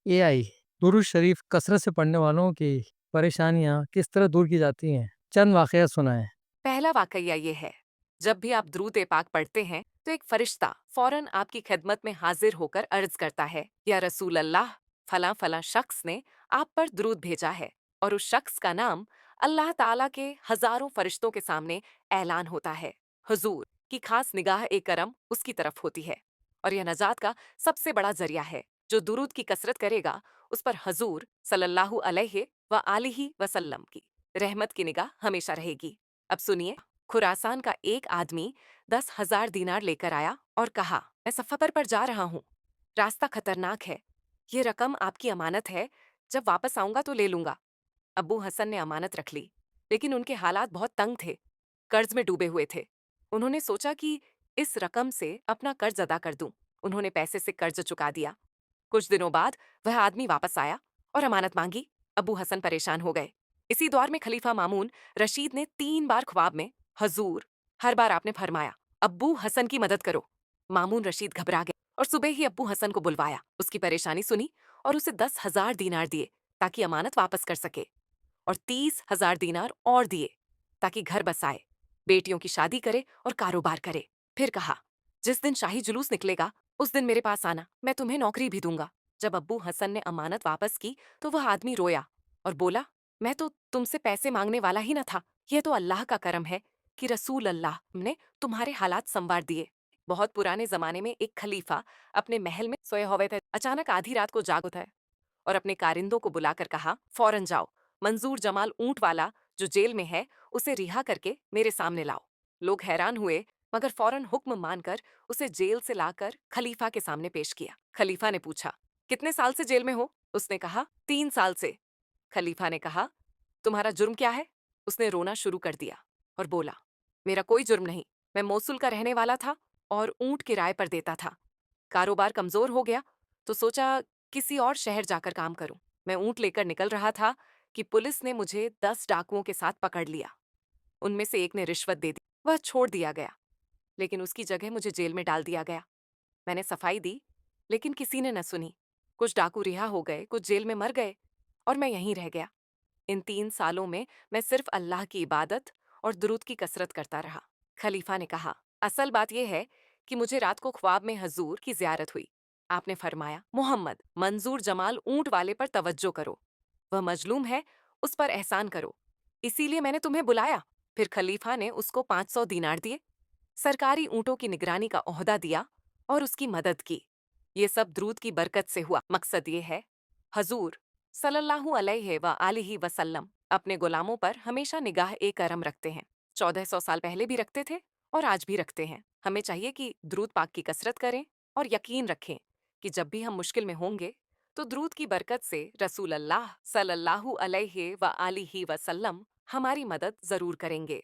AI दुरूद शरीफ कसरत से पढ़ने वालों की परेशानियां किस तरह दूर की जाती हैं? चंद वाकया सुनाएं। पहला वाकया ये है, जब भी आप दुरूद ए पाक पढ़ते हैं तो एक फरिश्ता फौरन आपकी खिदमत में हाजिर होकर अर्ज करता है, या रसूल अल्लाह, फला फला शख्स ने आप पर दुरूद भेजा है। और उस शख्स का नाम अल्लाह ताला के हजारों फरिश्तों के सामने ऐलान होता है। हुजूर की खास निगाह ए करम उसकी तरफ होती है। और यह नजात का सबसे बड़ा जरिया है। जो दुरूद की कसरत करेगा उस पर हजूर सल्लल्लाहु अलैहि व आलिहि वसल्लम की रहमत की निगाह हमेशा रहेगी। अब सुनिए, खुरासान का एक आदमी 10,000 दीनार लेकर आया और कहा, मैं सफर पर जा रहा हूँ, रास्ता खतरनाक है, ये रकम आपकी अमानत है, जब वापस आऊंगा तो ले लूंगा। अब्बू हसन ने अमानत रख ली, लेकिन उनके हालात बहुत तंग थे, कर्ज में डूबे हुए थे। उन्होंने सोचा कि इस रकम से अपना कर्ज अदा कर दूं। उन्होंने पैसे से कर्ज चुका दिया। कुछ दिनों बाद वह आदमी वापस आया और अमानत मांगी। अबू हसन परेशान हो गए। इसी दौर में खलीफा मामून रशीद ने 3 बार ख्वाब में, हजूर, हर बार आपने फरमाया अब्बू हसन की मदद करो। मामून रशीद घबरा गए और सुबह ही अब्बू हसन को बुलवाया, उसकी परेशानी सुनी और उसे 10,000 दीनार दिए ताकि अमानत वापस कर सके, और 30,000 दीनार और दिए ताकि घर बसाए, बेटियों की शादी करे और कारोबार करे। फिर कहा, जिस दिन शाही जुलूस निकलेगा उस दिन मेरे पास आना, मैं तुम्हें नौकरी भी दूंगा। जब अब्बू हसन ने अमानत वापस की तो वह आदमी रोया और बोला, मैं तो तुमसे पैसे मांगने वाला ही न था। यह तो अल्लाह का करम है कि रसूल अल्लाह ने तुम्हारे हालात संवार दिए। बहुत पुराने जमाने में एक खलीफा अपने महल में सोए हुए थे। अचानक आधी रात को जाग उठा और अपने कारिंदों को बुलाकर कहा, फौरन जाओ, मंजूर जमाल ऊंट वाला जो जेल में है उसे रिहा करके मेरे सामने लाओ। लोग हैरान हुए, मगर फौरन हुक्म मानकर उसे जेल से लाकर खलीफा के सामने पेश किया। खलीफा ने पूछा, कितने साल से जेल में हो? उसने कहा, 3 साल से। खलीफा ने कहा, तुम्हारा जुर्म क्या है? उसने रोना शुरू कर दिया और बोला, मेरा कोई जुर्म नहीं, मैं मोसुल का रहने वाला था और ऊंट किराए पर देता था। कारोबार कमजोर हो गया तो सोचा किसी और शहर जाकर काम करूं। मैं ऊंट लेकर निकल रहा था कि पुलिस ने मुझे 10 डाकुओं के साथ पकड़ लिया। उनमें से एक ने रिश्वत दे दी, वह छोड़ दिया गया, लेकिन उसकी जगह मुझे जेल में डाल दिया गया। मैंने सफाई दी, लेकिन किसी ने न सुनी। कुछ डाकू रिहा हो गए, कुछ जेल में मर गए और मैं यहीं रह गया। इन 3 सालों में मैं सिर्फ अल्लाह की इबादत और दुरूद की कसरत करता रहा। खलीफा ने कहा, असल बात यह है कि मुझे रात को ख्वाब में हजूर की जियारत हुई। आपने फरमाया, मोहम्मद, मंजूर जमाल ऊंट वाले पर तवज्जो करो, वह मजलूम है, उस पर एहसान करो, इसीलिए मैंने तुम्हें बुलाया। फिर खलीफा ने उसको 500 दीनार दिए, सरकारी ऊंटों की निगरानी का ओहदा दिया और उसकी मदद की। ये सब द्रूद की बरकत से हुआ। मकसद ये है, हजूर सल्लल्लाहु अलैहि व आलिहि वसल्लम अपने गुलामों पर हमेशा निगाह ए करम रखते हैं। 1400 साल पहले भी रखते थे और आज भी रखते हैं। हमें चाहिए कि द्रूद पाक की कसरत करें और यकीन रखें कि जब भी हम मुश्किल में होंगे तो द्रूद की बरकत से रसूल अल्लाह सल्लल्लाहु अलैहि व आलिहि वसल्लम हमारी मदद जरूर करेंगे।